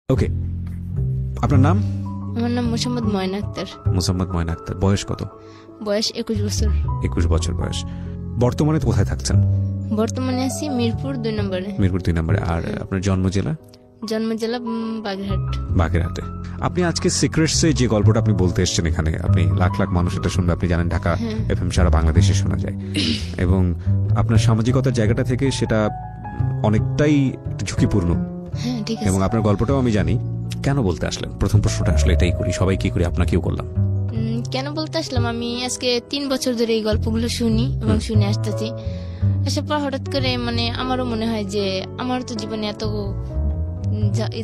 ওকে, আপনার নাম? আমার নাম মোসাম্মদ ময়না আক্তার। মোসাম্মদ ময়না আক্তার। বয়স কত? বয়স 21 বছর। 21 বছর বয়স। বর্তমানে কোথায় থাকছেন? বর্তমানে আছি মিরপুর 2 নম্বরে। মিরপুর 2 নম্বরে। আর আপনার জন্ম জেলা? জন্ম জেলা বাগেরহাট। বাগেরহাটে। আপনি আজকে সিক্রেটসে যে গল্পটা আপনি বলতে এসেছেন এখানে, আপনি লাখ লাখ মানুষ এটা শুনবে। আপনি জানেন ঢাকা এফএম সারা বাংলাদেশে শোনা যায়, এবং আপনার সামাজিকতার জায়গাটা থেকে সেটা অনেকটাই ঝুঁকিপূর্ণ। হ্যাঁ, ঠিক আছে। এবং আপনার গল্পটাও আমি জানি। কেন বলতে আসলেন? প্রথম প্রশ্নটা আসলে এটাই করি, সবাই কি করি, আপনাকেও করলাম। কেন বলতে আসলাম, আমি আজকে 3 বছর ধরে এই গল্পগুলো শুনি এবং শুনে আসতেছি। আসার পর হঠাৎ করে আমারও মনে হয় যে আমার তো জীবনে এত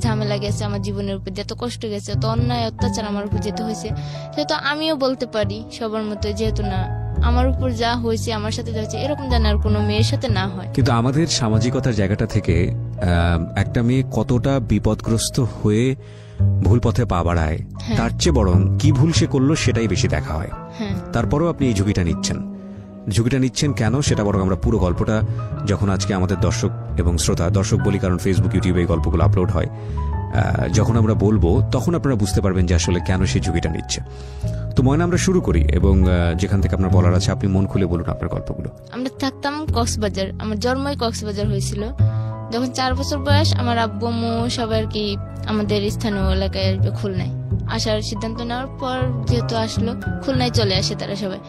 ঝামেলা গেছে, আমার জীবনের উপর এত কষ্ট গেছে, এত অন্যায় অত্যাচার আমার উপর যেতে হয়েছে, সেহেতু আমিও বলতে পারি সবার মতো, যেহেতু না আমার উপর যা হয়েছে, আমার সাথে যা হয়েছে, এরকম যেন আর কোনো মেয়ের সাথে না হয়। কিন্তু আমাদের সামাজিকতার জায়গাটা থেকে একটা মেয়ে কতটা বিপদগ্রস্ত হয়ে ভুল পথে পা বাড়ায়, তার চেয়ে বরং কি ভুল সে করলো সেটাই বেশি দেখা হয়। তারপরেও আপনি এই ঝুঁকিটা নিচ্ছেন কেন, সেটা বরং আমরা পুরো গল্পটা যখন আজকে আমাদের দর্শক এবং শ্রোতা, দর্শক বলি কারণ ফেসবুক ইউটিউবে এই গল্পগুলো আপলোড হয়, যখন আমরা বলবো তখন আপনারা বুঝতে পারবেন যে আসলে কেন সেই ঝুঁকিটা নিচ্ছে। তো ময়না, আমরা শুরু করি, এবং যেখান থেকে আপনার বলার আছে আপনি মন খুলে বলুন আপনার গল্পগুলো। আমরা থাকতাম কক্সবাজার। আমার জন্মই কক্সবাজার হয়েছিল। যখন 4 বছর বয়স, আমার আব্বু আম্মু সবাই আর কি আমাদের স্থানীয় এলাকায় আসবে, খুলনায় আসার সিদ্ধান্ত নেওয়ার পর যেহেতু আসলো, খুলনায় চলে আসে তারা সবাই।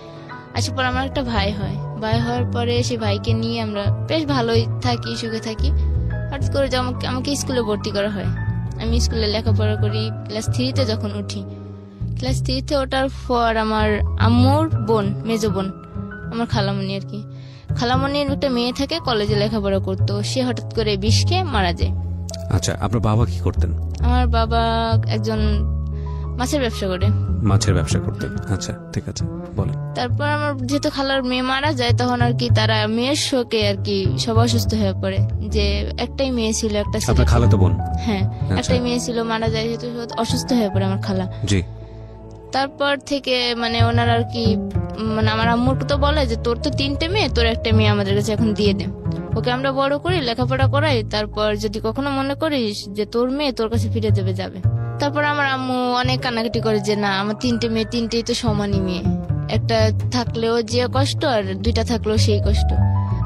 আসার পর আমার একটা ভাই হওয়ার পরে সেই ভাইকে নিয়ে আমরা বেশ ভালোই থাকি, সুখে থাকি। হঠাৎ করে আমাকে স্কুলে ভর্তি করা হয়। আমি স্কুলে লেখাপড়া করি। ক্লাস 3-তে যখন উঠি, ক্লাস 3-তে ওঠার পর আমার আম্মুর বোন, মেজো বোন, আমার খালামণি আর কি, খালামণির একটা মেয়ে থাকে, কলেজে লেখাপড়া করতো। সে হঠাৎ করে বিষ খেয়ে মারা যায়। আচ্ছা, আপনার বাবা কি করতেন? আমার বাবা একজন মাছের ব্যবসা করে। মাছের ব্যবসা করতেন। আচ্ছা, ঠিক আছে, বলেন। তারপর আমার যেহেতু খালার মেয়ে মারা যায়, তখন আর কি তারা মেয়ের শোকে আর কি সব অসুস্থ হয়ে পড়ে। যে একটাই মেয়ে ছিল, একটা ছিল। আপনার খালাতো বোন? হ্যাঁ, একটাই মেয়ে ছিল, মারা যায়, যেহেতু অসুস্থ হয়ে পড়ে আমার খালা। জি। তারপর থেকে ওনারা আর কি আমার আম্মুর তো বলে যে তোর তো 3টে মেয়ে, তোর একটা মেয়ে আমাদের কাছে এখন দিয়ে দে, ওকে আমরা বড় করি, লেখাপড়া করাই, তারপর যদি কখনো মনে করিস যে তোর মেয়ে তোর কাছে ফিরে যাবে। তারপর আমার আম্মু অনেক কান্নাকাটি করে যে না, আমার 3টে মেয়ে, 3টেই তো সমানই মেয়ে, একটা থাকলেও যে কষ্ট আর 2টা থাকলেও সেই কষ্ট,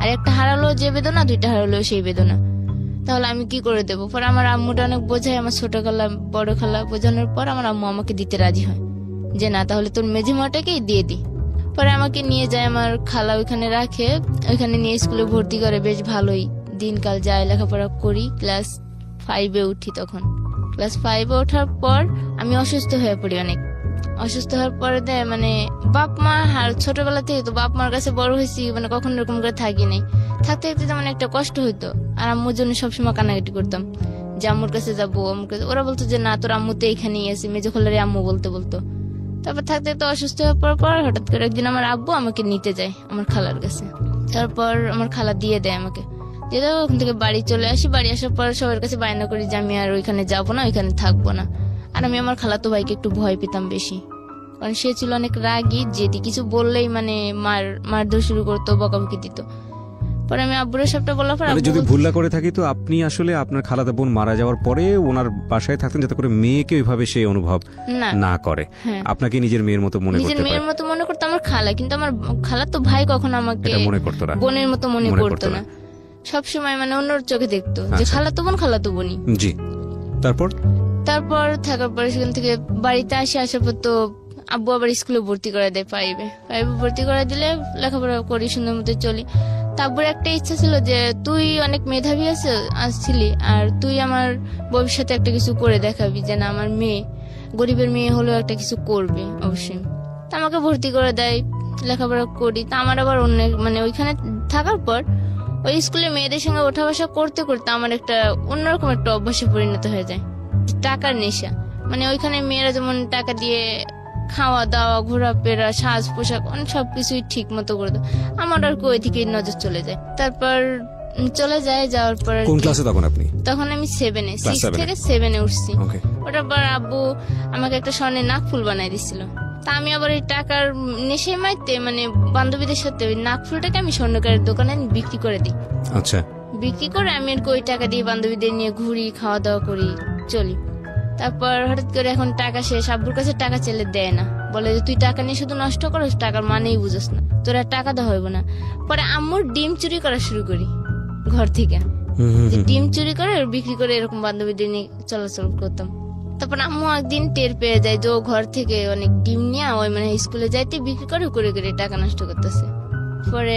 আর একটা হারালেও যে বেদনা, 2টা হারালেও সেই বেদনা, তাহলে আমি কি করে দেবো? পরে আমার আম্মুটা অনেক বোঝায়, আমার ছোট খালা বড় খালা বোঝানোর পর আমার আম্মু আমাকে দিতে রাজি হয় যে না, তাহলে তোর মেঝিমাটাকেই দিয়ে দি। পরে আমাকে নিয়ে যায় আমার খালা, ওইখানে রাখে, ওইখানে নিয়ে স্কুলে ভর্তি করে। বেশ ভালোই দিনকাল যায়, লেখাপড়া করি। ক্লাস 5-এ উঠি। তখন ক্লাস 5-এ ওঠার পর আমি অসুস্থ হয়ে পড়ি অনেক। অসুস্থ হওয়ার পরে বাপ মা, আর ছোটবেলা থেকে তো বাপ মার কাছে বড় হয়েছি, কখনো এরকম করে থাকি নাই। থাকতে থাকতে তেমন একটা কষ্ট হইতো, আর আম্মুর জন্য সবসময় কান্নাকাটি করতাম যে আম্মুর কাছে যাবো, আম্মুর কাছে। ওরা বলতো যে না, তোর আম্মু তো এখানেই আছে, মেজো খোলারে আম্মু বলতো। তারপর থাকতে তো অসুস্থ হয়ে পড়ার পর হঠাৎ করে একদিন আমার আব্বু আমাকে নিতে যায় আমার খালার কাছে। তারপর আমার খালা দিয়ে দেয় আমাকে, দিয়ে দেয়। ওখান থেকে বাড়ি চলে আসি। বাড়ি আসার পর সবার কাছে বায়না করি যে আমি আর ওইখানে যাবো না, ওইখানে থাকবো না। আর আমি আমার খালাতো ভাইকে একটু ভয় পেতাম বেশি, কারণ সে ছিল অনেক রাগী, যেটি কিছু বললেই মারধর শুরু করতো, বকাবকি দিত। পরে আমি আব্বুর সবটা বলার পর, যদি ভুল না করে থাকি তো আপনি আসলে আপনার খালাতো বোন মারা যাওয়ার পরে ওনার বাসায় থাকতেন, যাতে করে মেয়েকে ওইভাবে সেই অনুভব না করে, আপনাকে নিজের মেয়ের মতো মনে করতে পারে। নিজের মেয়ের মতো মনে করতো আমার খালা, কিন্তু আমার খালাতো ভাই কখনো আমাকে মনে করতো না, বোনের মতো মনে করতো না। সবসময় অন্যর চোখে দেখতো যে খালাতো বোনই। জি। তারপর থাকার পরে সেখান থেকে বাড়িতে আসার পর তো আব্বু আবার স্কুলে ভর্তি করে দেয়। 5-এ ভর্তি করে দিলে লেখাপড়া করি, সুন্দর মতো চলি। তারপর একটা ইচ্ছা ছিল যে তুই অনেক মেধাবী আসছিলি, আর তুই আমার ভবিষ্যতে একটা কিছু করে দেখাবি, যে না, আমার মেয়ে গরিবের মেয়ে হলেও একটা কিছু করবে অবশ্যই। তা আমাকে ভর্তি করে দেয়, লেখাপড়া করি। তা আমার আবার অন্য ওইখানে থাকার পর ওই স্কুলে মেয়েদের সঙ্গে ওঠা বসা করতে করতে আমার একটা অন্যরকম একটা অভ্যাসে পরিণত হয়ে যায়, টাকার নেশা। ওইখানে মেয়েরা যেমন টাকা দিয়ে খাওয়া দাওয়া, ঘোরাফেরা, সাজ পোশাক, সবকিছুই ঠিক মতো করে দেয়, আমার আর ওই দিকে নজর চলে যায়। তারপর যাওয়ার পর কোন ক্লাসে তখন আপনি? তখন আমি 7-এ, 6 থেকে 7-এ উঠছি। ওটার পর আব্বু আমাকে একটা স্বর্ণের নাকফুল বানাই দিছিল। তা আমি আবার এই টাকার নেশে মাইতে বান্ধবীদের সাথে ওই নাকফুলটাকে আমি স্বর্ণকারের দোকানে বিক্রি করে দিই। আচ্ছা। বিক্রি করে আমি ওই টাকা দিয়ে বান্ধবীদের নিয়ে ঘুরি, খাওয়া দাওয়া করি, চলি। তারপর হঠাৎ করে এখন টাকা শেষ, আব্বুর কাছে টাকা চাইলে দেয় না, বলে যে তুই টাকা নিয়ে শুধু নষ্ট করস, টাকার মানেই বুঝোস না, তোর আর টাকা দেওয়া হইব না। পরে আম্মুর ডিম চুরি করা শুরু করি ঘর থেকে, যে ডিম চুরি করে আর বিক্রি করে এরকম বান্ধবীদের নিয়ে চলাচল করতাম। তারপর আম্মু একদিন টের পেয়ে যায় যে ও ঘর থেকে অনেক ডিম নিয়ে ওই মানে স্কুলে যাইতে বিক্রি করে করে করে টাকা নষ্ট করতেছে। পরে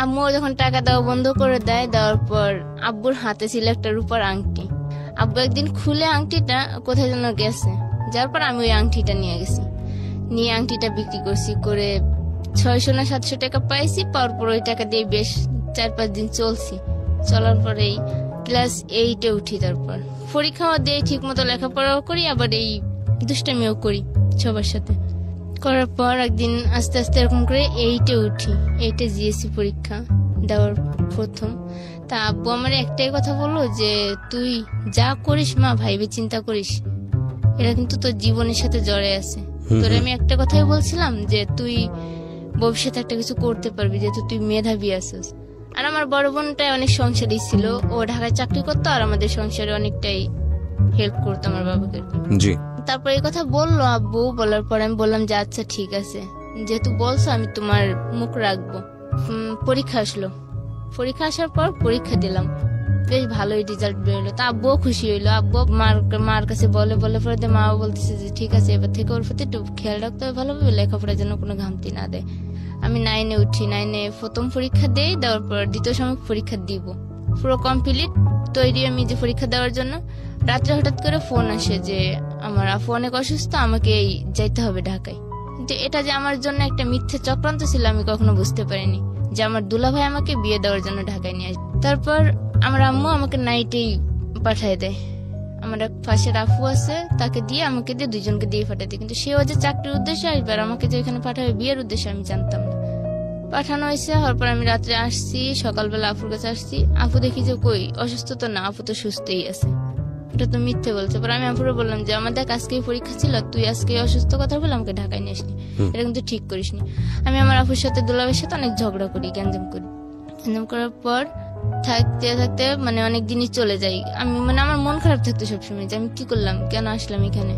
আম্মু যখন টাকা দেওয়া বন্ধ করে দেয়, দেওয়ার পর আব্বুর হাতে ছিল একটা রূপার আংটি। আব্বু একদিন খুলে আংটিটা কোথায় যেন গেছে, যার পর আমি ওই আংটিটা নিয়ে গেছি, নিয়ে আংটিটা বিক্রি করছি, করে 600 না 700 টাকা পাইছি। পাওয়ার পর ওই টাকা দিয়ে বেশ 4-5 দিন চলছি। চলার পরেই ক্লাস 8-এ উঠি। তারপর পরীক্ষাও দিয়ে ঠিক মতো লেখাপড়াও করি, আবার এই দুষ্টামিও করি সবার সাথে। করার পর একদিন আস্তে আস্তে এরকম করে 8-এ উঠি। 8-এ জিএসসি পরীক্ষা দেওয়ার প্রথম। তা আব্বু আমার একটাই কথা বললো যে তুই যা করিস মা ভাইবে চিন্তা করিস, এটা কিন্তু তোর জীবনের সাথে জড়ে আছে। তোর আমি একটা কথাই বলছিলাম যে তুই ভবিষ্যতে একটা কিছু করতে পারবি, যেহেতু তুই মেধাবী আছিস। আর আমার বড় বোনটা অনেক সংসারী ছিল, ও ঢাকায় চাকরি করতো আর আমাদের সংসারে অনেকটাই হেল্প করতো আমার বাবাকে। জি। তারপর এই কথা বললো আব্বু, বলার পর আমি বললাম যে আচ্ছা ঠিক আছে, যেহেতু বলছো আমি তোমার মুখ রাখবো। পরীক্ষা আসলো, পরীক্ষা আসার পর পরীক্ষা দিলাম, বেশ ভালোই রেজাল্ট বেরোলো। তা আব্বুও খুশি হইলো। আব্বু মার কাছে বলে পরে মাও বলতেছে যে ঠিক আছে এবার থেকে ওর প্রতি একটু খেয়াল রাখতে হবে, ভালোভাবে লেখাপড়ার জন্য কোনো ঘামতি না দেয়। আমি 9-এ উঠি। 9-এ প্রথম পরীক্ষা দেই, দেওয়ার পর দ্বিতীয় সময় পরীক্ষা দিব, পুরো কমপ্লিট তৈরি আমি যে পরীক্ষা দেওয়ার জন্য। রাত্রে হঠাৎ করে ফোন আসে যে আমার আপু অনেক অসুস্থ, আমাকে যাইতে হবে ঢাকায়। কিন্তু এটা যে আমার জন্য একটা মিথ্যে চক্রান্ত ছিল আমি কখনো বুঝতে পারিনি, যে আমার দুলাভাই আমাকে বিয়ে দেওয়ার জন্য ঢাকায় নিয়ে আসে। তারপর আমার আম্মু আমাকে নাইটেই পাঠায় দেয়। আমার এক পাশের আপু আছে, তাকে দিয়ে আমাকে দিয়ে দুজনকে দিয়ে পাঠায় দেয়। কিন্তু সেও যে চাকরির উদ্দেশ্যে আসবে আর আমাকে যে এখানে পাঠাবে বিয়ের উদ্দেশ্যে আমি জানতাম না। পাঠানো হয়েছে। হওয়ার পর আমি রাত্রে আসছি, সকালবেলা আপুর কাছে আসছি। আপু দেখি যে কই অসুস্থ তো না, আপু তো সুস্থই আছে। এটা তো মিথ্যে বলছে। পর আমি আপুরে বললাম যে আমাদের আজকেই পরীক্ষা ছিল, তুই আজকে অসুস্থ কথা বলে আমাকে ঢাকায় নিয়ে আসলি, এটা কিন্তু ঠিক করিসনি। আমি আমার আপুর সাথে দুলাভাইয়ের সাথে অনেক ঝগড়া করি, গ্যাঞ্জাম করি। গ্যাঞ্জাম করার পর থাকতে থাকতে মানে অনেক দিনই চলে যাই। আমি মানে আমার মন খারাপ থাকতো সবসময় যে আমি কি করলাম, কেন আসলাম এখানে।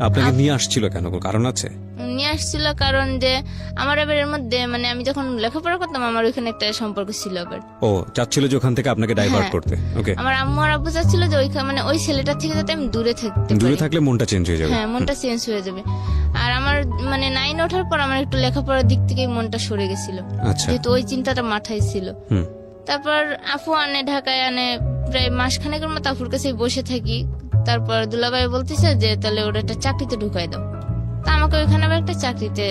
আপনাকে নিয়ে আসছিল কেন, কারণ আছে? নিয়ে আসছিল কারণ যে আমার আবার এর মধ্যে মানে আমি যখন লেখাপড়া করতাম আমার ওইখানে একটা সম্পর্ক ছিল আবার। ও চাচ্ছিল যে ওখান থেকে আপনাকে ডাইভার্ট করতে। ওকে। আমার আম্মু আর আব্বু চাচ্ছিল যে ওইখানে মানে ওই ছেলেটা থেকে যাতে আমি দূরে থাকতে পারি। দূরে থাকলে মনটা চেঞ্জ হয়ে যাবে। হ্যাঁ, মনটা চেঞ্জ হয়ে যাবে। আর আমার মানে 9 ওঠার পর আমার একটু লেখাপড়ার দিক থেকে মনটা সরে গেছিল, যেহেতু ওই চিন্তাটা মাথায় ছিল। তারপর আপু আনে, ঢাকায় আনে, প্রায় মাসখানেকের মতো আপুর কাছে বসে থাকি। তারপর দুলাভাই বলতেছে যে তাহলে ওর একটা চাকরিতে ঢুকাই দাও। তা আমাকে ওইখানে আবার একটা চাকরিতে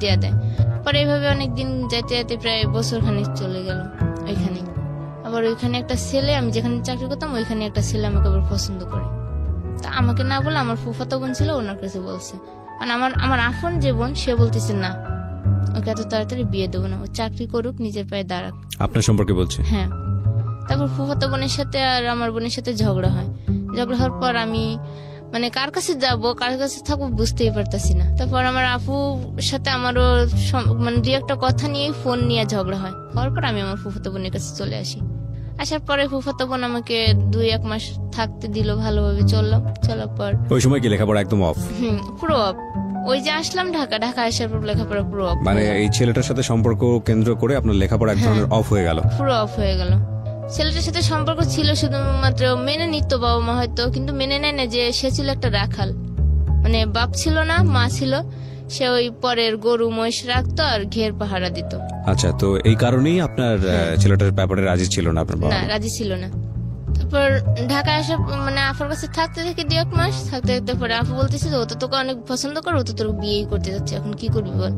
দেয়া দেয়। পরে এইভাবে অনেকদিন যাইতে যাইতে প্রায় বছর খানিক চলে গেল ওইখানে। আবার ওইখানে একটা ছেলে, আমি যেখানে চাকরি করতাম ওইখানে একটা ছেলে আমাকে আবার পছন্দ করে। তা আমাকে না বলে আমার ফুফাতো বোন ছিল, ওনার কাছে বলছে। মানে আমার আপন যে বোন, সে বলতেছে না ওকে এত তাড়াতাড়ি বিয়ে দেবো না, ও চাকরি করুক, নিজের পায়ে দাঁড়াক। আপনার সম্পর্কে বলছে? হ্যাঁ। তারপর ফুফাতো বোনের সাথে আর আমার বোনের সাথে ঝগড়া হয়। ঝগড়া হওয়ার পর আমি মানে কার কাছে যাব, কার কাছে থাকবো বুঝতেই পারতাছি না। তারপর আমার আপুর সাথে আমারও মানে দুই একটা কথা নিয়ে ফোন নিয়ে ঝগড়া হয়। হওয়ার পর আমি আমার ফুফাতো বোনের কাছে চলে আসি। আসার পরে ফুফাতো বোন আমাকে 2-1 মাস থাকতে দিল, ভালোভাবে চললাম। চলার পর ওই সময় কি লেখাপড়া একদম অফ? পুরো অফ। ওই যে আসলাম ঢাকা আসার পর লেখাপড়া পুরো অফ। মানে এই ছেলেটার সাথে সম্পর্ক কেন্দ্র করে আপনার লেখাপড়া এক ধরনের অফ হয়ে গেল? পুরো অফ হয়ে গেল। ছেলেটার সাথে সম্পর্ক ছিল, শুধুমাত্র মেনে নিত বাবা মা হয়তো, কিন্তু মেনে নেয় না যে সে ছিল একটা রাখাল। মানে বাপ ছিল না, মা ছিল। সে ওই পরের গরু মহিষ রাখতো আর ঘের পাহারা দিত। আচ্ছা, তো এই কারণেই আপনার ছেলেটার ব্যাপারে রাজি ছিল না আপনার বাবা? না, রাজি ছিল না। তারপর ঢাকায় আসা মানে আফার কাছে থাকতে থাকি 2-1 মাস থাকতে থাকতে পরে আপু বলতেছে ও তো তোকে অনেক পছন্দ করে, ও তো তোর বিয়েই করতে যাচ্ছে, এখন কি করবি বল।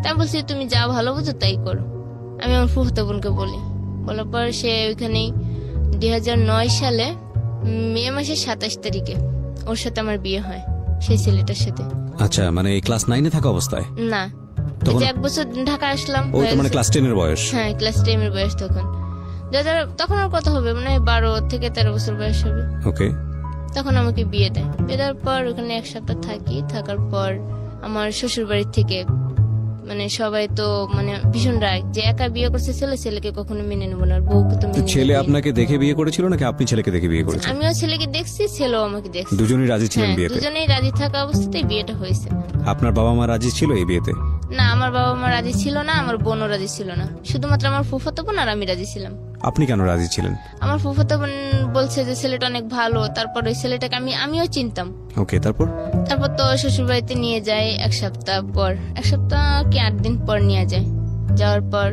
তাই বলছি তুমি যা ভালো বুঝো তাই করো। আমি আমার ফুফাতো বোনকে বলি। বলার পর সে ওইখানেই 2009 সালে মে মাসের 27 তারিখে ওর সাথে আমার বিয়ে হয়, সেই ছেলেটার সাথে। আচ্ছা, মানে এই ক্লাস 9-এ থাকা অবস্থায়? না, তখন 1 বছর ঢাকা আসলাম। ও তো মানে ক্লাস 10 এর বয়স? হ্যাঁ, ক্লাস 10 এর বয়স তখন। তখন আর কত হবে, মানে 12 থেকে 13 বছর বয়স হবে। ওকে। তখন আমাকে বিয়ে দেয়। বিয়ে দেওয়ার পর ওখানে 1 সপ্তাহ থাকি। থাকার পর আমার শ্বশুর বাড়ির থেকে মানে সবাই তো মানে ভীষণ রাগ যে একা বিয়ে করছে ছেলে, ছেলেকে কখনো মেনে নেবো না, আর বউকে তো তো মেনে ছেলে নেবই। আপনাকে দেখে বিয়ে করেছিল নাকি আপনি ছেলেকে দেখে বিয়ে করেছেন? আমিও ছেলেকে দেখছি, ছেলেও আমাকে দেখছে। দুজনেই রাজি ছিলেন হ্যাঁ, বিয়েতে? দুজনেই রাজি থাকা অবস্থাতেই বিয়েটা হয়েছে। আপনার বাবা মা রাজি ছিল এই বিয়েতে? না, আমার বাবা মা রাজি ছিল না, আমার বোনও রাজি ছিল না, শুধুমাত্র আমার ফুফাতো বোন আর আমি রাজি ছিলাম। আপনি কেন রাজি ছিলেন? আমার ফুফাতো বোন বলছে যে ছেলেটা অনেক ভালো, তারপর ওই ছেলেটাকে আমিও চিনতাম। ওকে, তারপর? তারপর তো শ্বশুর বাড়িতে নিয়ে যায় এক সপ্তাহ কি 8 দিন পর নিয়ে যায়। যাওয়ার পর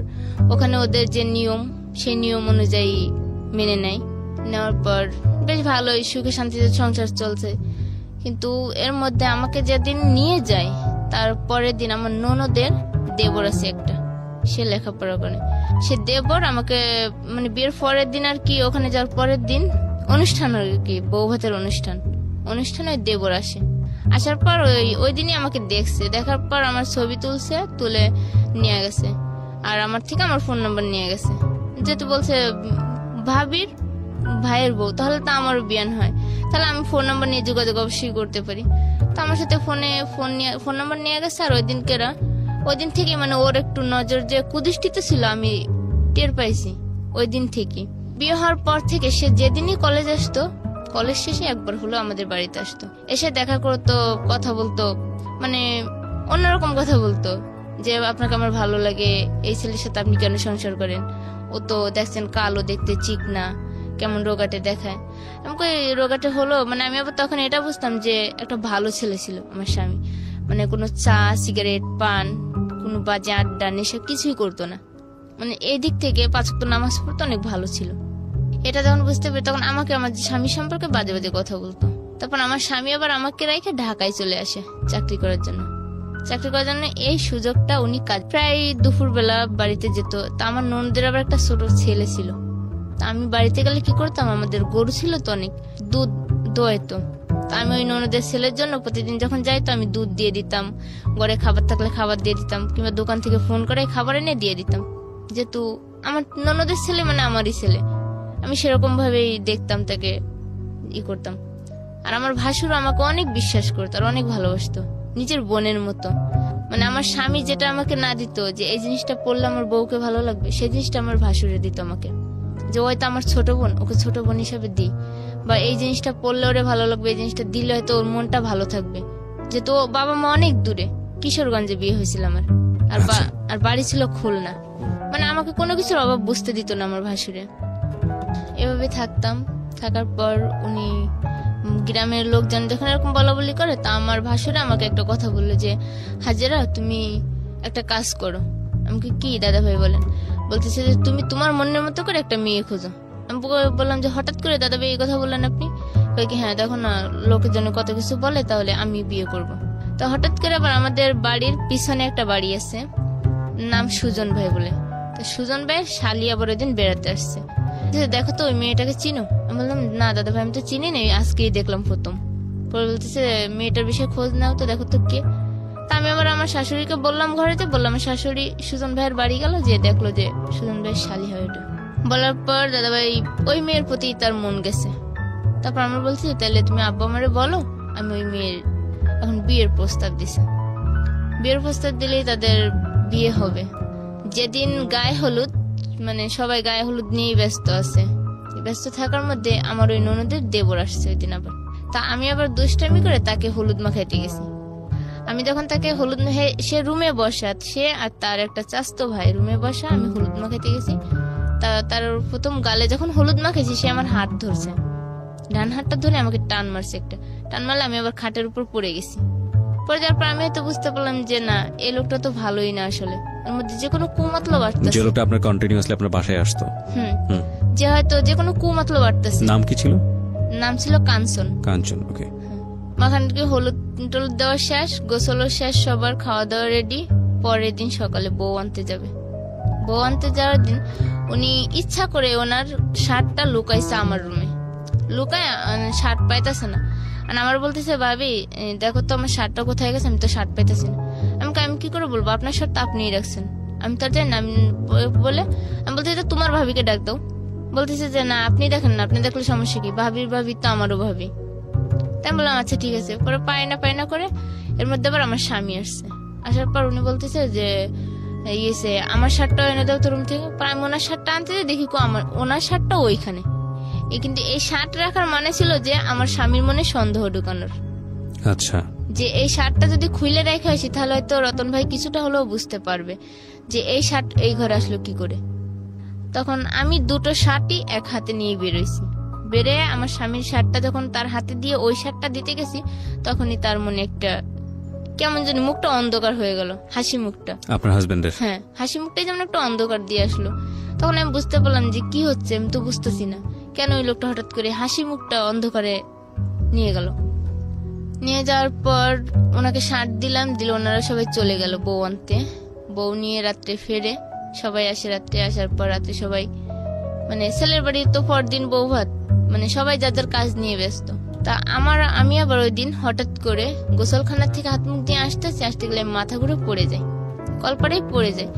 ওখানে ওদের যে নিয়ম, সেই নিয়ম অনুযায়ী মেনে নেয়। নেওয়ার পর বেশ ভালোই সুখে শান্তিতে সংসার চলছে। কিন্তু এর মধ্যে আমাকে যেদিন নিয়ে যায় তার পরের দিন আমার ননদের দেবর আছে একটা, সে লেখাপড়া করে, সে দেবর আমাকে মানে বিয়ের পরের দিন আর কি, ওখানে যাওয়ার পরের দিন অনুষ্ঠান আর কি, বউ ভাতের অনুষ্ঠানে ওই দেবর আসে। আসার পর ওই দিনই আমাকে দেখছে, দেখার পর আমার ছবি তুলে নিয়ে গেছে, আর আমার থেকে আমার ফোন নাম্বার নিয়ে গেছে। যেহেতু বলছে ভাবির ভাইয়ের বউ, তাহলে তো আমারও বিয়ান হয়, তাহলে আমি ফোন নাম্বার নিয়ে যোগাযোগ অবশ্যই করতে পারি। তো আমার সাথে ফোন নাম্বার নিয়ে গেছে। আর ওই দিন থেকে মানে ওর একটু নজর যে কুদৃষ্টিতে ছিল আমি টের পাইছি। ওই দিন থেকে বিয়ে হওয়ার পর থেকে সে যেদিনই কলেজ আসতো, কলেজ শেষে একবার হলো আমাদের বাড়িতে আসতো, এসে দেখা করতো, কথা বলতো, মানে অন্যরকম কথা বলতো যে আপনাকে আমার ভালো লাগে, এই ছেলের সাথে আপনি কেন সংসার করেন, ও তো দেখছেন কালো দেখতে, চিকনা, কেমন রোগাটে দেখায়। আমাকে রোগাটে হলো মানে আমি আবার তখন এটা বুঝতাম যে একটা ভালো ছেলে ছিল আমার স্বামী, মানে কোনো চা সিগারেট পান কোনো বাজে আড্ডা নেশা কিছুই করতো না, মানে এই দিক থেকে 5 ওয়াক্ত নামাজ পড়তো, অনেক ভালো ছিল। এটা যখন বুঝতে পারি তখন আমাকে আমার স্বামী সম্পর্কে বাজে বাজে কথা বলতো। তারপর আমার স্বামী আবার আমাকে রেখে ঢাকায় চলে আসে চাকরি করার জন্য। এই সুযোগটা উনি প্রায় দুপুর বেলা বাড়িতে যেত। তা আমার ননদের আবার একটা ছোট ছেলে ছিল, তা আমি বাড়িতে গেলে কি করতাম, আমাদের গরু ছিল তো অনেক, দুধ দোয়াইতো। তা আমি ওই ননদের ছেলের জন্য প্রতিদিন যখন যাইতো আমি দুধ দিয়ে দিতাম, ঘরে খাবার থাকলে খাবার দিয়ে দিতাম, কিংবা দোকান থেকে ফোন করে খাবার এনে দিয়ে দিতাম। যেহেতু আমার ননদের ছেলে মানে আমারই ছেলে, আমি সেরকম ভাবেই দেখতাম তাকে, করতাম। আর আমার ভাসুর আমাকে অনেক বিশ্বাস করতো আর অনেক ভালোবাসতো, নিজের বোনের মতো। মানে আমার স্বামী যেটা আমাকে না দিত, যে এই জিনিসটা পড়লে আমার বউকে ভালো লাগবে, সেই জিনিসটা আমার ভাসুরে দিত আমাকে, যে হয়তো আমার ছোট বোন, ওকে ছোট বোন হিসাবে দিই, বা এই জিনিসটা পড়লে ওরে ভালো লাগবে, এই জিনিসটা দিলে হয়তো ওর মনটা ভালো থাকবে। যেহেতু বাবা মা অনেক দূরে, কিশোরগঞ্জে বিয়ে হয়েছিল আমার, আর বাড়ি ছিল খুলনা, মানে আমাকে কোনো কিছুর অভাব বুঝতে দিত না আমার ভাসুরে। এভাবে থাকার পর উনি গ্রামের লোকজন যখন এরকম বলা বলি করে, তা আমার ভাসুরে আমাকে একটা কথা বললো যে হাজেরা তুমি একটা কাজ করো। আমাকে কি দাদা ভাই বলেন? বলতেছে যে তুমি তোমার মনের মতো করে একটা মেয়ে খোঁজো। আমি বললাম যে হঠাৎ করে দাদা ভাই এই কথা বললেন আপনি? কি হ্যাঁ দেখো না লোকের জন্য কত কিছু বলে, তাহলে আমি বিয়ে করব। তো হঠাৎ করে আবার আমাদের বাড়ির পিছনে একটা বাড়ি আছে, নাম সুজন ভাই বলে। তো সুজন ভাই শালি আবার ওই দিন বেড়াতে আসছে, দেখো তো ওই মেয়েটাকে চিনো? আমি বললাম না দাদা ভাই আমি তো চিনি না, আজকেই দেখলাম প্রথম। পরে বলতেছে মেয়েটার বিষয়ে খোঁজ নাও তো, দেখো তো কে। তা আমি আবার আমার শাশুড়িকে বললাম, ঘরেতে বললাম, আমার শাশুড়ি সুজন ভাইয়ের বাড়ি গেল, যে দেখলো যে সুজন ভাইয়ের শালি হয় ওটা। বলার পর দাদা ভাই ওই মেয়ের প্রতি তার মন গেছে। তারপর আমরা বলছি তাহলে তুমি আব্বা আমারে বলো, আমি ওই মেয়ের এখন বিয়ের প্রস্তাব দিছি। বিয়ের প্রস্তাব দিলেই তাদের বিয়ে হবে। যেদিন গায়ে হলুদ, মানে সবাই গায়ে হলুদ নিয়েই ব্যস্ত আছে, ব্যস্ত থাকার মধ্যে আমার ওই ননদের দেবর আসছে ওই দিন আবার। তা আমি আবার দুষ্টামি করে তাকে হলুদ মাখাইতে গেছি। আমি যখন তাকে হলুদ সে রুমে বসা, সে আর তার একটা চাস্তো ভাই রুমে বসা, আমি হলুদ মাখাইতে গেছি। তার প্রথম গালে যখন হলুদ মাখাইছি সে আমার হাত ধরছে, ডান হাতটা ধরে আমাকে টান মারছে, একটা টান মারলে আমি আবার খাটের উপর পড়ে গেছি। পরে যাওয়ার পর আমি হয়তো বুঝতে পারলাম যে না এই লোকটা তো ভালোই না, আসলে ওর মধ্যে যে কোনো কুমতলব বাড়তেছে। যে লোকটা আপনার কন্টিনিউয়াসলি আপনার বাসায় আসতো, যে হয়তো যে কোনো কুমতলব বাড়তেছে। নাম কি ছিল? নাম ছিল কাঞ্চন। কাঞ্চন, ওকে। মাখানকে হলুদ টলুদ দেওয়া শেষ, গোসলও শেষ, সবার খাওয়া দাওয়া রেডি। পরের দিন সকালে বউ আনতে যাবে। বউ আনতে যাওয়ার দিন উনি ইচ্ছা করে ওনার শার্টটা লুকাইছে আমার রুমে, লুকায় শার্ট পাইতেছে না। আর আমার বলতেছে ভাবি দেখো তো আমার শার্টটা কোথায় গেছে, আমি তো শার্ট পাইতেছি না। আমি কি করে বলবো, আপনার শার্টটা আপনিই রাখছেন, আমি তো জানি না। বলে আমি বলতেছি তোমার ভাবিকে ডাক দাও। বলতেছে যে না আপনি দেখেন না, আপনি দেখলে সমস্যা কি, ভাবির ভাবি তো আমারও ভাবি। তাই বললাম আচ্ছা ঠিক আছে। পরে পায় না করে এর মধ্যে আবার আমার স্বামী আসছে। আসার পর উনি বলতেছে যে ইয়েছে আমার শার্টটা এনে দাও তো রুম থেকে। পর আমি ওনার শার্টটা আনতে যাই, দেখি আমার ওনার শার্টটা ওইখানে। কিন্তু এই শার্ট রাখার মানে ছিল যে আমার স্বামীর মনে সন্দেহ ঢুকানোর। আচ্ছা, যে এই শার্টটা যদি খুলে রেখে আসি তাহলে হয়তো রতন ভাই কিছুটা হলেও বুঝতে পারবে যে এই শার্ট এই ঘরে আসলো কি করে। তখন আমি দুটো শার্টই এক হাতে নিয়ে বেরোইছি। বেরে আমার স্বামীর শার্টটা যখন তার হাতে দিয়ে ওই শার্টটা দিতে গেছি, তখনই তার মনে একটা কেমন জানি মুখটা অন্ধকার হয়ে গেল, হাসি মুখটা। আপনার হাজবেন্ডের? হ্যাঁ, হাসি মুখটাই যেমন একটা অন্ধকার দিয়ে আসলো। তখন আমি বুঝতে পারলাম যে কি হচ্ছে, আমি তো বুঝতেছি না কেন ওই লোকটা হঠাৎ করে হাসি মুখটা অন্ধকারে নিয়ে গেল। নিয়ে যাওয়ার পর ওনাকে শার্ট দিলাম, দিলে ওনারা সবাই চলে গেল বউ আনতে। বউ নিয়ে রাত্রে ফেরে, সবাই আসে রাত্রে। আসার পর রাত্রে সবাই মানে ছেলের বাড়ি তো পরদিন বউ ভাত, মানে সবাই যাদের কাজ নিয়ে ব্যস্ত। তা আমি আবার ওই দিন হঠাৎ করে গোসলখানা থেকে হাত মুখ দিয়ে আসতে গেলে মাথা ঘুরে পড়ে যায়, কলপাড়াই পড়ে যায়।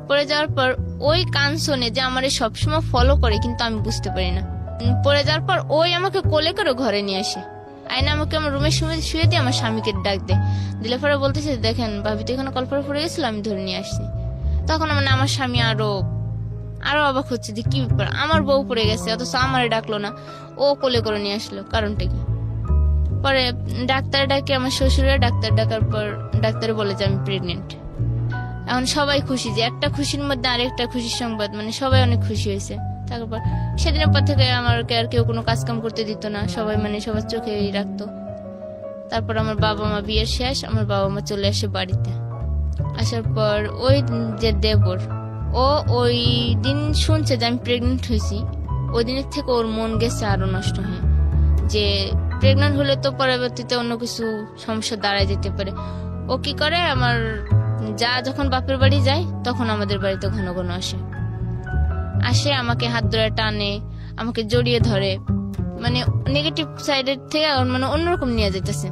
পড়ে যাওয়ার পর ওই কান শোনে যে আমার সবসময় ফলো করে, কিন্তু আমি বুঝতে পারি না। পড়ে যাওয়ার পর ওই আমাকে কোলে করে ঘরে নিয়ে আসে, আয়না আমাকে আমার রুমের শুয়ে দিয়ে আমার স্বামীকে ডাক দিলে পরে বলতেছে দেখেন ভাবি তো এখানে কলপাড়া পড়ে গেছিল, আমি ধরে নিয়ে আসছি। তখন মানে আমার স্বামী আরো অবাক হচ্ছে যে কি ব্যাপার, আমার বউ পড়ে গেছে অথচ আমারে ডাকলো না, ও কোলে করে নিয়ে আসলো, কারণটা কি? পরে ডাক্তার ডাকে আমার শ্বশুরে, ডাক্তার ডাকার পর ডাক্তারে বলে যে আমি প্রেগনেন্ট। এখন সবাই খুশি, যে একটা খুশির মধ্যে আরেকটা খুশির সংবাদ, মানে সবাই অনেক খুশি হয়েছে। তারপর সেদিনের পর থেকে আমাকে আর কেউ কোনো কাজ কাম করতে দিত না, সবাই মানে সবার চোখেই রাখতো। তারপর আমার বাবা মা বিয়ের শেষ, আমার বাবা মা চলে আসে বাড়িতে। আসার পর ওই যে দেবর, ও ওই দিন শুনছে যে আমি প্রেগনেন্ট হয়েছি, ওই দিনের থেকে ওর মন গেছে আরো নষ্ট হয়ে, যে প্রেগনেন্ট হলে তো পরবর্তীতে অন্য কিছু সমস্যা দাঁড়ায় যেতে পারে। ও কি করে, আমার যা যখন বাপের বাড়ি যায় তখন আমাদের বাড়িতে ঘন ঘন আসে আমাকে হাত ধরে টানে, আমাকে জড়িয়ে ধরে, মানে নেগেটিভ সাইডের থেকে মানে অন্যরকম নিয়ে যেতেছে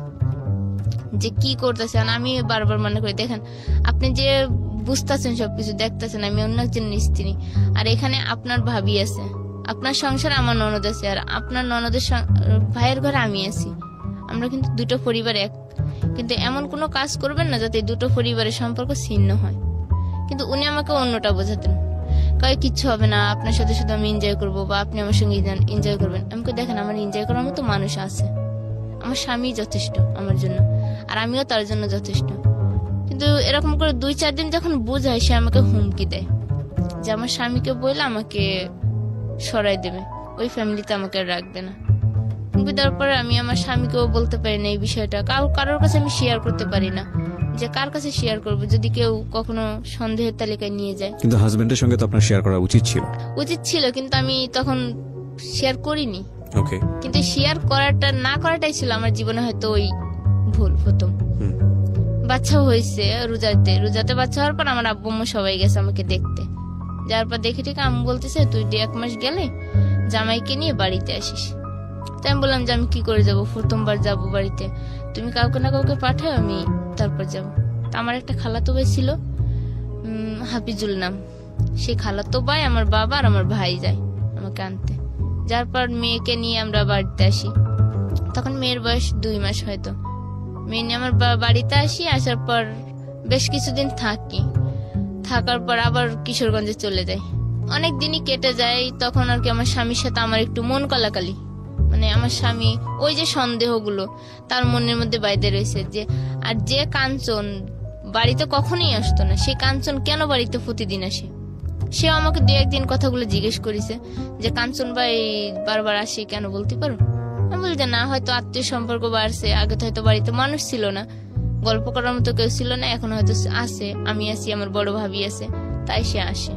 যে কি করতেছে। আমি বারবার মনে করি দেখেন আপনি যে বুঝতেছেন সবকিছু দেখতেছেন, আমি অন্য একজন স্ত্রী, আর এখানে আপনার ভাবি আছে, আপনার সংসার আমার ননদ আছে, আর আপনার ননদের ভাইয়ের ঘরে আমি আছি। আমরা কিন্তু দুটো পরিবার এক, কিন্তু এমন কোনো কাজ করবেন না যাতে দুটো পরিবারের সম্পর্ক ছিন্ন হয়। কিন্তু উনি আমাকে অন্যটা বোঝাতেন, কয় কিচ্ছু হবে না, আপনার সাথে শুধু আমি এনজয় করবো বা আপনি আমার সঙ্গে এনজয় করবেন। আমাকে দেখেন আমার এনজয় করার মতো মানুষ আছে, আমার স্বামী যথেষ্ট আমার জন্য, আর আমিও তার জন্য যথেষ্ট। কিন্তু এরকম করে 2-4 দিন যখন বোঝায়, সে আমাকে হুমকি দেয় যে আমার স্বামীকে বললে আমাকে সরাই দেবে, ওই ফ্যামিলিতে আমাকে রাখবে না। হুমকি দেওয়ার পরে আমি আমার স্বামীকেও বলতে পারি না এই বিষয়টা, কারোর কাছে আমি শেয়ার করতে পারি না, যে কার কাছে শেয়ার করবো যদি কেউ কখনো সন্দেহের তালিকায় নিয়ে যায়। কিন্তু হাজবেন্ডের সঙ্গে তো আপনার শেয়ার করা উচিত ছিল, কিন্তু আমি তখন শেয়ার করিনি। ওকে, কিন্তু শেয়ার না করাটাই ছিল আমার জীবনে হয়তো ওই ভুল প্রথম। বাচ্চাও হয়েছে রোজাতে বাচ্চা হওয়ার পর আমার আব্বু আম্মু সবাই গেছে আমাকে দেখতে। যার পর দেখে ঠিক আম্মু বলতেছে তুই 1 মাস গেলে জামাইকে নিয়ে বাড়িতে আসিস। তাই আমি বললাম যে আমি কি করে যাবো, প্রথমবার যাবো বাড়িতে, তুমি কাউকে না কাউকে পাঠাও, আমি তারপর যাবো। আমার একটা খালাতো ভাই ছিল, হাফিজুল নাম, সেই খালাতো ভাই আমার বাবা আর আমার ভাই যায় আমাকে আনতে। যার পর মেয়েকে নিয়ে আমরা বাড়িতে আসি, তখন মেয়ের বয়স 2 মাস হয়তো। মেয়ে নিয়ে আমার বাড়িতে আসি, আসার পর বেশ কিছুদিন থাকার পর আবার কিশোরগঞ্জে চলে যাই। অনেক দিনই কেটে যায়, তখন আর কি আমার স্বামীর সাথে আমার একটু মন কলাকালি, মানে আমার স্বামী ওই যে সন্দেহগুলো তার মনের মধ্যে বাইরে রয়েছে, যে আর যে কাঞ্চন বাড়িতে কখনোই আসতো না, সে কাঞ্চন কেন বাড়িতে প্রতিদিন আসে। সে আমাকে 2-1 দিন কথাগুলো জিজ্ঞেস করেছে যে কাঞ্চন ভাই বারবার আসে কেন, বলতে পারো? আমি বলি যে না, হয়তো আত্মীয় সম্পর্ক বাড়ছে, আগে তো হয়তো বাড়িতে মানুষ ছিল না, গল্প করার মতো কেউ ছিল না, এখন হয়তো আসে, আমি আছি, আমার বড় ভাবি আছে, তাই সে আসে।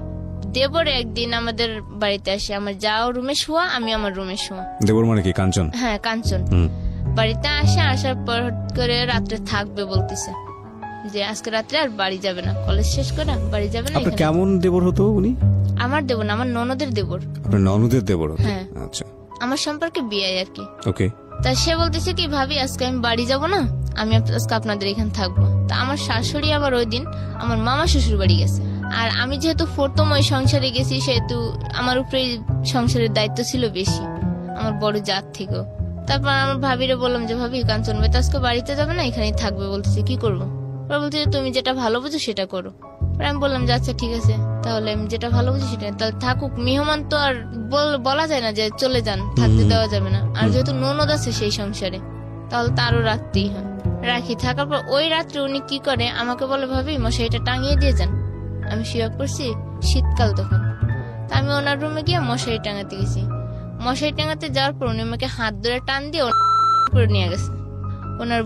দেবর একদিন আমাদের বাড়িতে আসে, আমার যাও রুমে শোয়া, আমি আমার রুমে শোয়া। দেবর মানে কি, কাঞ্চন? হ্যাঁ, কাঞ্চন বাড়িতে আসার পর করে রাত্রে থাকবে বলতেছে, যে আজকে রাত্রে আর বাড়ি যাবে না, কলেজ শেষ করে বাড়ি যাবে না। কেমন দেবর হতো উনি? আমার দেবর না, আমার ননদের দেবর। আপনার ননদের দেবর? হ্যাঁ, আচ্ছা, আমার সম্পর্কে বিয়ে আর কি। ওকে। তা সে বলতেছে কি ভাবি আজকে আমি বাড়ি যাব না, আমি আজকে আপনাদের এখানে থাকবো। তা আমার শাশুড়ি আবার ওই দিন আমার মামা শ্বশুর বাড়ি গেছে, আর আমি যেহেতু প্রথম ওই সংসারে গেছি, সেহেতু আমার উপরে সংসারের দায়িত্ব ছিল বেশি, আমার বড় জাত থেকেও। তারপর আমার ভাবিরে বললাম যে ভাবি কাঞ্চন ভাই তো আজকে বাড়িতে যাবে না, এখানেই থাকবে, বলতেছে কি করবো। ওরা বলছে যে তুমি যেটা ভালো বুঝো সেটা করো। পরে আমি বললাম যে আচ্ছা ঠিক আছে, তাহলে আমি যেটা ভালো বুঝি সেটা, তাহলে থাকুক। মেহমান তো আর বলা যায় না যে চলে যান, থাকতে দেওয়া যাবে না। আর যেহেতু ননদ আছে সেই সংসারে, তাহলে তারও রাখতেই হয়। রাখি, থাকার পর ওই রাত্রে উনি কি করে আমাকে বলে, ভাবি মশারিটা টাঙিয়ে দিয়ে যান। আমি শুয়ে পড়ছি, শীতকাল তখন। তা আমি ওনার রুমে গিয়ে মশারি টাঙাতে গেছি। মশারি টাঙাতে যাওয়ার পর উনি আমাকে হাত ধরে টান দিয়ে করে নিয়ে গেছে ওনার।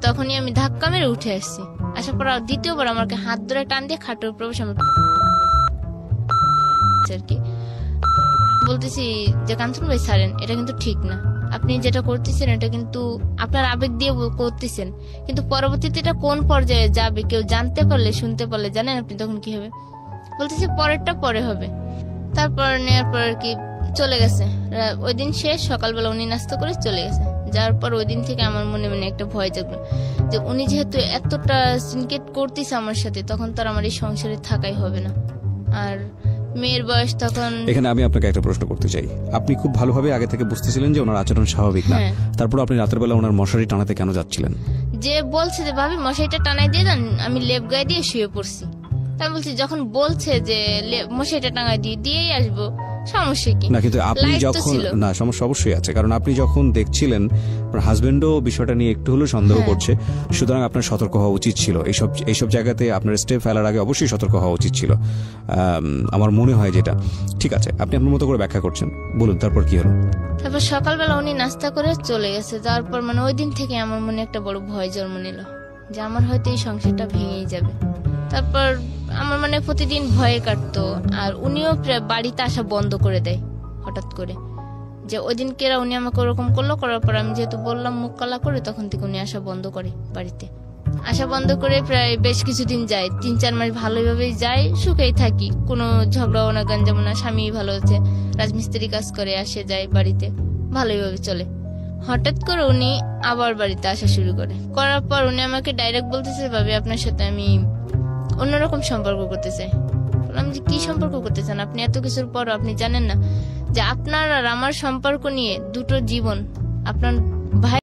তখনই আমি ধাক্কা মেরে উঠে আসছি। আসার পর দ্বিতীয়বার আমাকে হাত ধরে টান দিয়ে খাটের উপর বসে আমার আর কি বলতেছি যে কাঞ্চন ভাই ছাড়েন, এটা কিন্তু ঠিক না। আপনি যেটা করতেছেন এটা কিন্তু আপনার আবেগ দিয়ে করতেছেন, কিন্তু পরবর্তীতে এটা কোন পর্যায়ে যাবে কেউ জানতে পারলে, শুনতে পারলে জানেন আপনি তখন কি হবে। বলতেছি পরেরটা পরে হবে। তারপর নেওয়ার পর আর কি চলে গেছে। ওই দিন শেষ, সকালবেলা উনি নাস্তা করে চলে গেছে। যাওয়ার পর ওই দিন থেকে আমার মনে মনে একটা ভয় জাগলো যে উনি যেহেতু এতটা সিনকেট করতেছে আমার সাথে, তখন তার আমার এই সংসারে থাকাই হবে না। আর মেয়ের বয়স তখন। এখানে আমি আপনাকে একটা প্রশ্ন করতে চাই। আপনি খুব ভালোভাবে আগে থেকে বুঝতেছিলেন যে ওনার আচরণ স্বাভাবিক না, তারপর আপনি রাতের বেলা ওনার মশারি টানাতে কেন যাচ্ছিলেন? যে বলছে যে ভাবি মশারিটা টানাই দিয়ে যান, আমি লেপ গায়ে দিয়ে শুয়ে পড়ছি। তাই বলছি যখন বলছে যে মশারিটা টাঙাই দিয়েই আসবো, সমস্যা কি? না, কিন্তু আপনি যখন, না সমস্যা অবশ্যই আছে, কারণ আপনি যখন দেখছিলেন আপনার হাজবেন্ডও বিষয়টা নিয়ে একটু হলেও সন্দেহ করছে, সুতরাং আপনার সতর্ক হওয়া উচিত ছিল। এইসব জায়গাতে আপনার স্টেপ ফেলার আগে অবশ্যই সতর্ক হওয়া উচিত ছিল, আমার মনে হয় যেটা। ঠিক আছে, আপনি আপনার মতো করে ব্যাখ্যা করছেন, বলুন তারপর কি হলো? তারপর সকালবেলা উনি নাস্তা করে চলে গেছে। যাওয়ার পর মানে ওই দিন থেকে আমার মনে একটা বড় ভয় জন্ম নিল যে আমার হয়তো এই সংসারটা ভেঙেই যাবে। তারপর আমার মানে প্রতিদিন ভয়ে কাটতো। আর উনিও বাড়িতে আসা বন্ধ করে দেয় হঠাৎ করে, যে ওই দিন কেরা উনি আমাকে ওরকম করলো। করার পর আমি যেহেতু বললাম মুখ কালা করে, তখন থেকে উনি আসা বন্ধ করে, বাড়িতে আসা বন্ধ করে প্রায় বেশ কিছুদিন যায়, 3-4 মাস ভালোভাবেই যায়, সুখেই থাকি, কোনো ঝগড়াও না, গঞ্জামো না। স্বামী ভালো আছে, রাজমিস্ত্রি কাজ করে, আসে যায় বাড়িতে, ভালোইভাবে চলে। হঠাৎ করে উনি আবার বাড়িতে আসা শুরু করার পর উনি আমাকে ডাইরেক্ট বলতেছে, ভাবি আপনার সাথে আমি অন্যরকম সম্পর্ক করতে চাই। বললাম যে কি সম্পর্ক করতে চান আপনি? এত কিছুর পর আপনি জানেন না যে আপনার আর আমার সম্পর্ক নিয়ে দুটো জীবন, আপনার ভাই